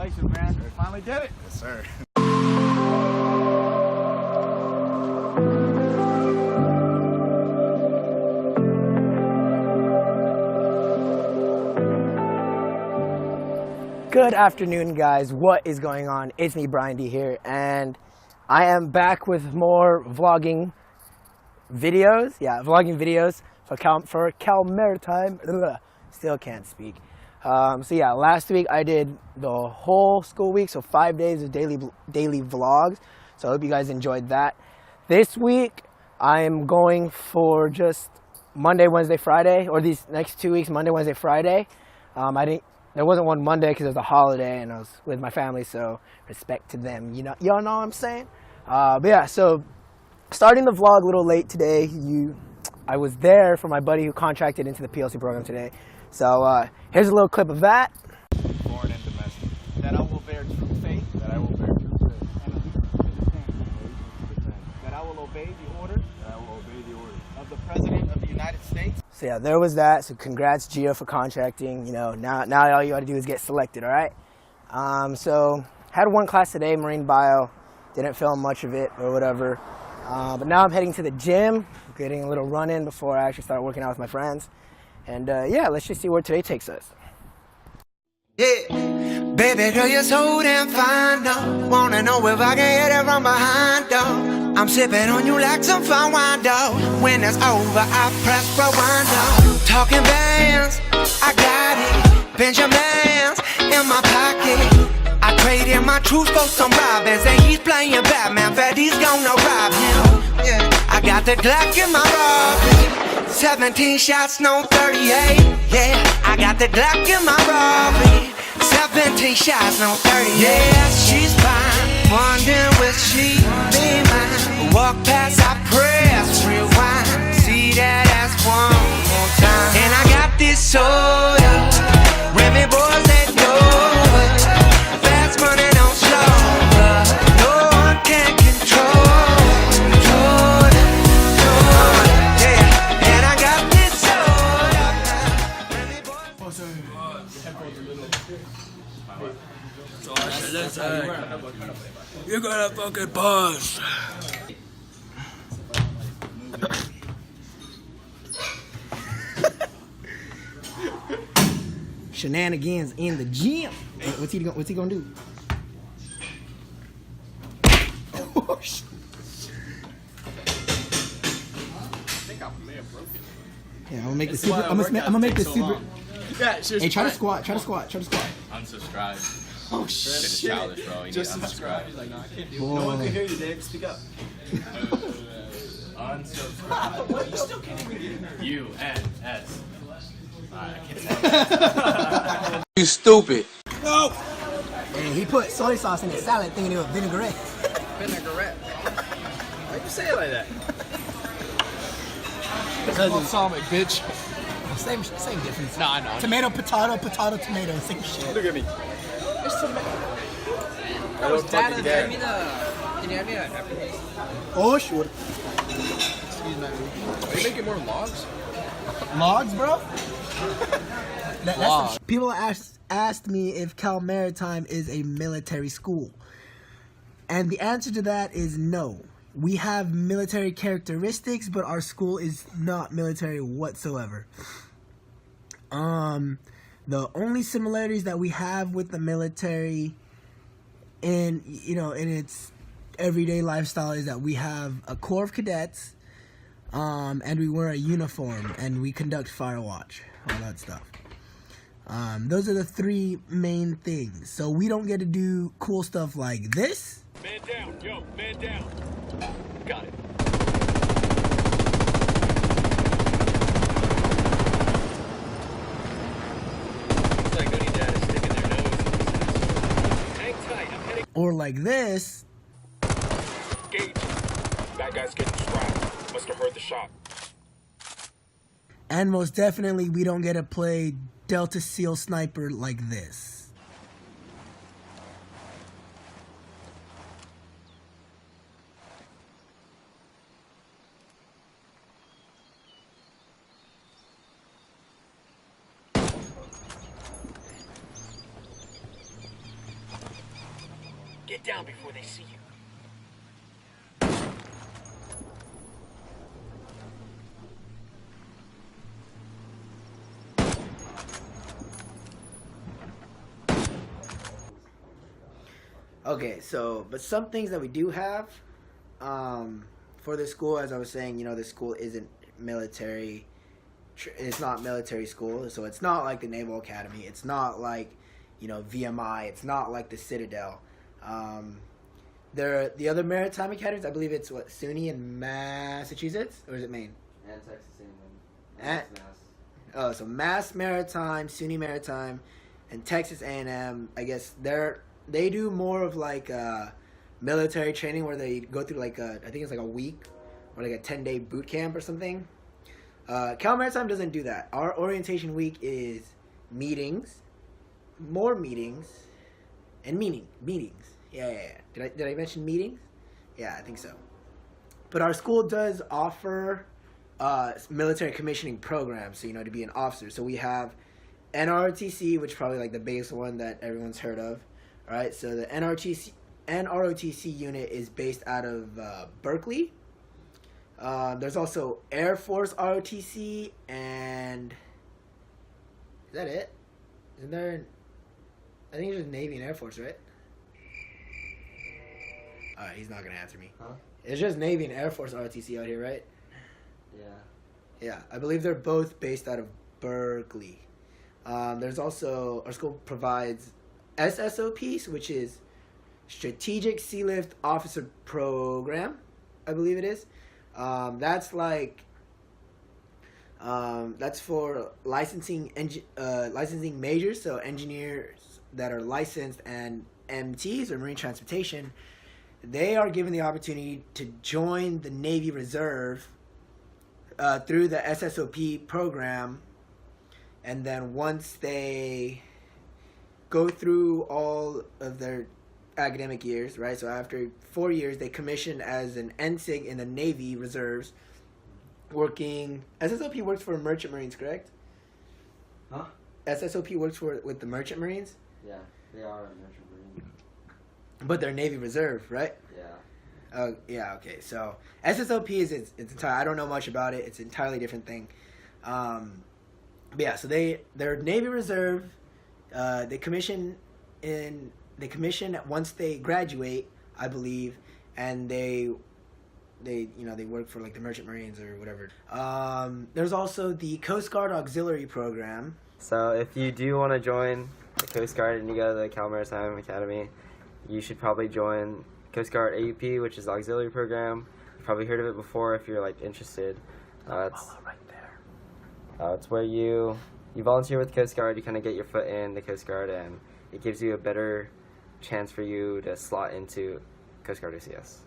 Congratulations, man. You finally did it. Yes, sir. Good afternoon, guys. What is going on? It's me, Brian D here, and I am back with more vlogging videos. Yeah, vlogging videos for Cal Maritime. Still can't speak. So yeah, last week I did the whole school week, so 5 days of daily vlogs. So I hope you guys enjoyed that. This week I am going for just Monday, Wednesday, Friday, or these next 2 weeks, Monday, Wednesday, Friday. There wasn't one Monday because it was a holiday and I was with my family, so respect to them. Y'all know what I'm saying? But yeah, so starting the vlog a little late today. I was there for my buddy who contracted into the PLC program today. So here's a little clip of that. Foreign and domestic. That I will bear true faith. That I will bear true faith. And allegiance to the same. That I will obey the orders. That I will obey the orders of the President of the United States. So yeah, there was that. So congrats, Gio, for contracting. Now all you got to do is get selected, all right? So had one class today, marine bio. Didn't film much of it or whatever. But now I'm heading to the gym, getting a little run in before I actually start working out with my friends. And yeah, let's just see where today takes us. Yeah, baby girl, you're so damn fine, though. Wanna know if I can hit it from behind, though. I'm sipping on you like some fine wine, though. When it's over, I press rewind, though. Talking bands, I got it. Benjamins in my pocket. I traded my truth for some robbers, and he's playing Batman, but he's gonna rob him. Yeah, I got the Glock in my robbery. 17 shots, no 38. Yeah, I got the Glock in my robbery. 17 shots, no 38. Yeah, she's fine. Wondering will she be mine? Walk past, I press rewind. See that ass one more time. And I got this soda. Remy boys, they know it. Fast money don't slow, but no one can control. You're gonna fucking pause. Shenanigans in the gym. What's he gonna do? Oh, shit. Yeah, I'm gonna make the super. I'm gonna make the super. Yeah, seriously. Hey, try to squat. Unsubscribe. Oh Shit is shit. childish, bro. You Just need to unsubscribe. He's like, no, I can't do it. No one can hear you, Dave. Speak up. Unsubscribe. What? You still can't even hear me. U-N-S. Alright, I can't say it. You stupid. No. And he put soy sauce in his salad thinking it was vinaigrette. Vinaigrette. Why'd you say it like that? That's balsamic, bitch. Same difference. Nah, I know. Tomato, potato, tomato. Same shit. Look at me. It's tomato. I don't Dad, fucking can you dare. hand me a Japanese? Oh, sure. Excuse me. Are you making more vlogs? Logs, bro? Vlog. People asked me if Cal Maritime is a military school. And the answer to that is no. We have military characteristics, but our school is not military whatsoever. The only similarities that we have with the military in its everyday lifestyle is that we have a corps of cadets, and we wear a uniform and we conduct fire watch, all that stuff. Those are the three main things. So we don't get to do cool stuff like this. Man down, yo, man down. Got it. It's like Goody Dad is sticking their nose. Hang tight, I'm heading. Or like this. Gage. That guy's getting strapped. Must have heard the shot. And most definitely, we don't get to play Delta SEAL Sniper like this. Get down before they see you. Okay, so, but some things that we do have for this school, as I was saying, you know, this school isn't military. It's not military school, so it's not like the Naval Academy. It's not like, you know, VMI. It's not like the Citadel. The other maritime academies, I believe it's what, SUNY in Massachusetts, or is it Maine? And Texas A&M. And, oh, so Mass Maritime, SUNY Maritime, and Texas A&M. I guess they do more of like military training where they go through like I think it's like a week or like a 10-day boot camp or something. Cal Maritime doesn't do that. Our orientation week is meetings, more meetings, and meetings. Yeah. Did I mention meetings? Yeah, I think so. But our school does offer military commissioning programs, so you know, to be an officer. So we have NROTC, which is probably like the biggest one that everyone's heard of. All right, so the NROTC unit is based out of Berkeley. There's also Air Force ROTC, and is that it? Isn't there? I think it's just Navy and Air Force, right? All right, he's not gonna answer me. Huh? It's just Navy and Air Force ROTC out here, right? Yeah. Yeah, I believe they're both based out of Berkeley. There's also, our school provides SSOPs, which is Strategic Sea Lift Officer Program, I believe it is. That's like, that's for licensing majors, so engineers that are licensed, and MTs or Marine Transportation. They are given the opportunity to join the Navy Reserve through the SSOP program, and then once they go through all of their academic years, right? So after 4 years, they commission as an NSIG in the Navy Reserves, working. SSOP works for Merchant Marines, correct? Huh? SSOP works with the Merchant Marines, Yeah, they are a merchant marine. but they're Navy Reserve, right? Yeah. Yeah, okay. So SSOP is it's entire. I don't know much about it. It's an entirely different thing. But yeah, so they're Navy Reserve. They commission once they graduate, I believe, and they work for like the Merchant Marines or whatever. There's also the Coast Guard Auxiliary Program. So if you do want to join the Coast Guard and you go to the Cal Maritime Academy, you should probably join Coast Guard AUP, which is the auxiliary program. You've probably heard of it before if you're like interested. It's right there. It's where you volunteer with the Coast Guard, you kind of get your foot in the Coast Guard, and it gives you a better chance for you to slot into Coast Guard OCS.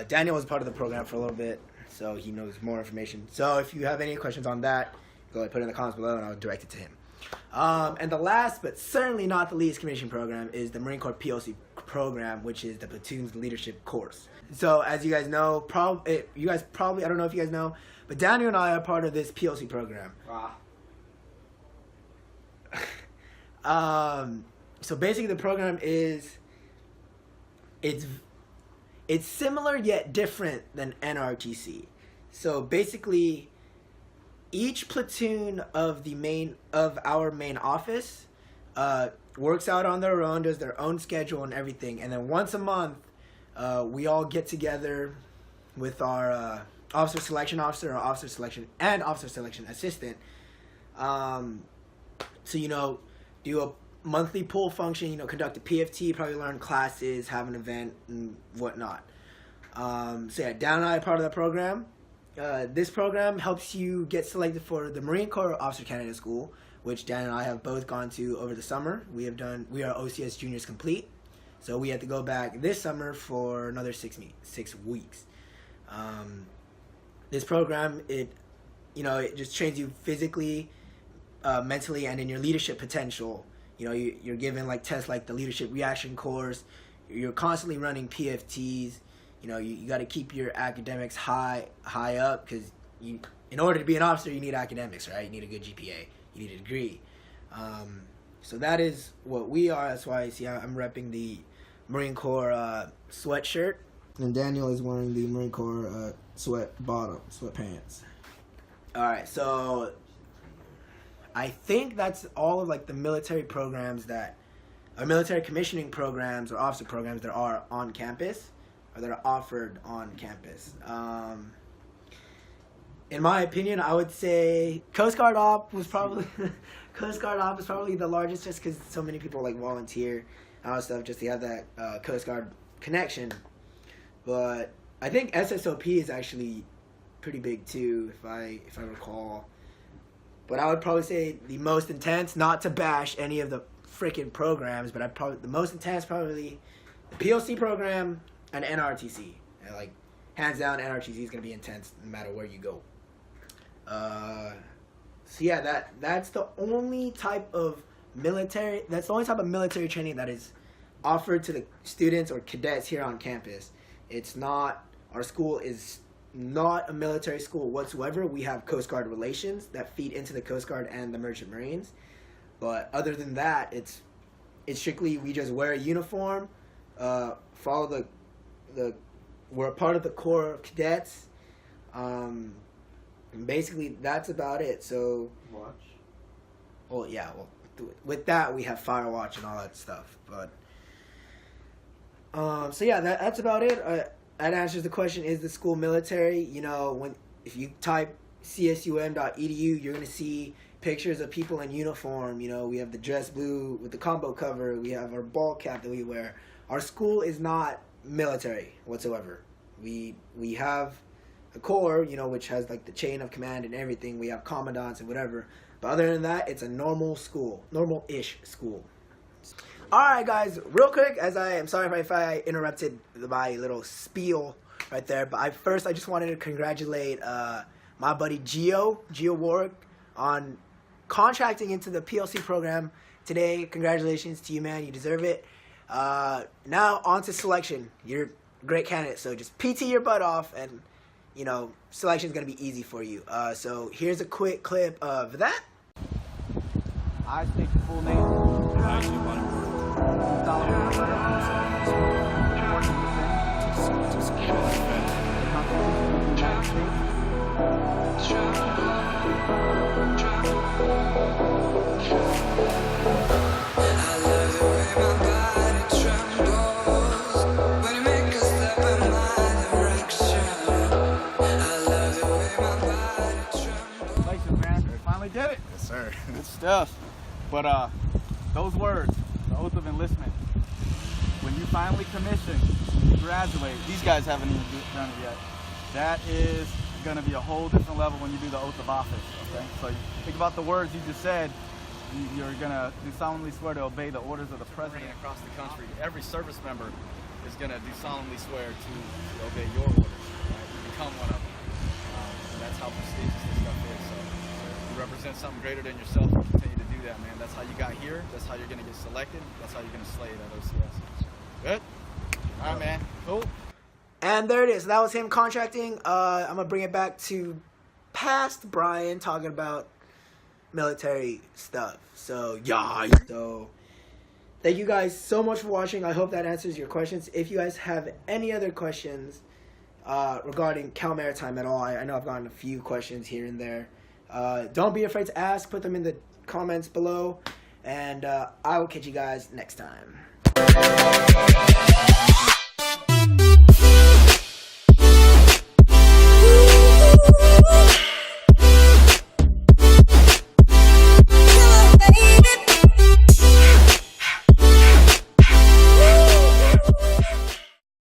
Daniel was part of the program for a little bit, so he knows more information. So if you have any questions on that, go ahead, put it in the comments below, and I'll direct it to him. And the last, but certainly not the least, commission program is the Marine Corps POC program, which is the Platoon's Leadership Course. So as you guys know, I don't know if you guys know, but Daniel and I are part of this POC program. So basically the program is, it's similar yet different than NRTC. So basically, each platoon of our main office works out on their own, does their own schedule and everything, and then once a month we all get together with our officer selection officer, or officer selection and officer selection assistant. So do a monthly pool function, conduct a PFT, probably learn classes, have an event and whatnot. So yeah, Dan and I are part of that program. This program helps you get selected for the Marine Corps Officer Candidate School, which Dan and I have both gone to over the summer. We are OCS Juniors Complete, so we have to go back this summer for another 6 weeks. This program, it just trains you physically, mentally, and in your leadership potential. You're given like tests like the leadership reaction course. You're constantly running PFTs. You got to keep your academics high up, because in order to be an officer, you need academics, right? You need a good GPA. You need a degree. So that is what we are. That's why I'm repping the Marine Corps sweatshirt, and Daniel is wearing the Marine Corps sweatpants. All right, so I think that's all of like the military programs that, or military commissioning programs or officer programs that are on campus, or that are offered on campus. In my opinion, I would say Coast Guard Op was probably the largest, just because so many people like volunteer and all that stuff just to have that Coast Guard connection. But I think SSOP is actually pretty big too, if I recall. But I would probably say the most intense, not to bash any of the freaking programs, but the most intense probably the PLC program and NRTC. And like hands down, NRTC is gonna be intense no matter where you go. So yeah, that's the only type of military. That's the only type of military training that is offered to the students or cadets here on campus. It's not. Our school is not a military school whatsoever. We have Coast Guard relations that feed into the Coast Guard and the Merchant Marines. But other than that, it's strictly we just wear a uniform, follow we're a part of the Corps of Cadets. Basically, that's about it. So, Watch. Well, yeah. Well, with that, we have Fire Watch and all that stuff. But, so yeah, that's about it. That answers the question: is the school military? You know, if you type csum.edu, you're gonna see pictures of people in uniform. You know, we have the dress blue with the combo cover. We have our ball cap that we wear. Our school is not military whatsoever. We have a corps, you know, which has like the chain of command and everything. We have commandants and whatever. But other than that, it's a normal school, normal-ish school. All right, guys, real quick, as I am sorry if I interrupted my little spiel right there, but I just wanted to congratulate my buddy Gio Warwick on contracting into the PLC program today. Congratulations to you, man. You deserve it. Now on to selection. You're a great candidate, so just PT your butt off, and you know, selection is going to be easy for you. So here's a quick clip of that. I state your full name. Congratulations, man. You finally did it. Yes, sir. Good stuff. But those words, the oath of enlistment, when you finally commission, you graduate, these guys haven't even done it yet. That is going to be a whole different level when you do the oath of office. Okay? So you think about the words you just said. You're going to solemnly swear to obey the orders of the president across the country. Every service member is going to solemnly swear to obey your orders. Right? You become one of them. And that's how prestigious this stuff is. So you represent something greater than yourself and continue to do that, man. That's how you got here. That's how you're going to get selected. That's how you're going to slay it at OCS. Good? All right, man. Cool. And there it is. That was him contracting. I'm going to bring it back to past Brian talking about military stuff. So, yeah. So, thank you guys so much for watching. I hope that answers your questions. If you guys have any other questions regarding Cal Maritime at all, I know I've gotten a few questions here and there. Don't be afraid to ask. Put them in the comments below. And I will catch you guys next time.